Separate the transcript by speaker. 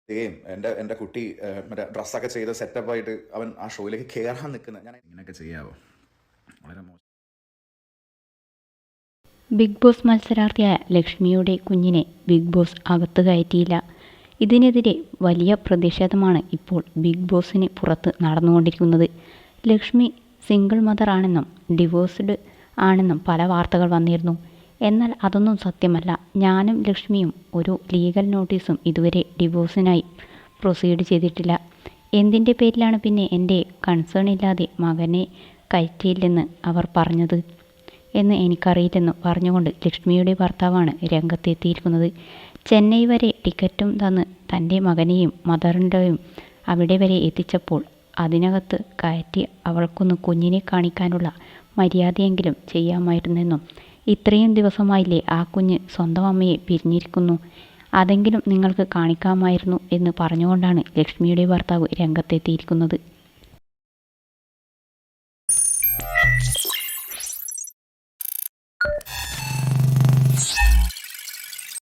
Speaker 1: Same എൻ്റെ കുട്ടി മറ്റേ ഡ്രസ്സൊക്കെ ചെയ്ത് സെറ്റപ്പായിട്ട് അവൻ ആ ഷോയിലേക്ക് കയറാൻ നിൽക്കുന്നത്. ഞാൻ ഇങ്ങനെയൊക്കെ ചെയ്യാവോ? വളരെ മോശം.
Speaker 2: ബിഗ് ബോസ് മത്സരാർത്ഥിയായ ലക്ഷ്മിയുടെ കുഞ്ഞിനെ ബിഗ് ബോസ് അകത്ത് കയറ്റിയില്ല. ഇതിനെതിരെ വലിയ പ്രതിഷേധമാണ് ഇപ്പോൾ ബിഗ് ബോസിന് പുറത്ത് നടന്നുകൊണ്ടിരിക്കുന്നത്. ലക്ഷ്മി സിംഗിൾ മദർ ആണെന്നും ഡിവോഴ്സ്ഡ് ആണെന്നും പല വാർത്തകൾ വന്നിരുന്നു. എന്നാൽ അതൊന്നും സത്യമല്ല. ഞാനും ലക്ഷ്മിയും ഒരു ലീഗൽ നോട്ടീസും ഇതുവരെ ഡിവോഴ്സിനായി പ്രൊസീഡ് ചെയ്തിട്ടില്ല. എന്തിൻ്റെ പേരിലാണ് പിന്നെ എൻ്റെ കൺസേൺ ഇല്ലാതെ മകനെ കയറ്റിയില്ലെന്ന് അവർ പറഞ്ഞത് എന്ന് എനിക്കറിയില്ലെന്ന് പറഞ്ഞുകൊണ്ട് ലക്ഷ്മിയുടെ ഭർത്താവാണ് രംഗത്തെത്തിയിരിക്കുന്നത്. ചെന്നൈ വരെ ടിക്കറ്റും തന്ന് തൻ്റെ മകനെയും മദറിൻ്റെയും അവിടെ വരെ എത്തിച്ചപ്പോൾ അതിനകത്ത് കയറ്റി അവൾക്കൊന്ന് കുഞ്ഞിനെ കാണിക്കാനുള്ള മര്യാദയെങ്കിലും ചെയ്യാമായിരുന്നെന്നും ഇത്രയും ദിവസമായില്ലേ ആ കുഞ്ഞ് സ്വന്തം അമ്മയെ പിരിഞ്ഞിരിക്കുന്നു, അതെങ്കിലും നിങ്ങൾക്ക് കാണിക്കാമായിരുന്നു എന്ന് പറഞ്ഞുകൊണ്ടാണ് ലക്ഷ്മിയുടെ ഭർത്താവ് രംഗത്തെത്തിയിരിക്കുന്നത്.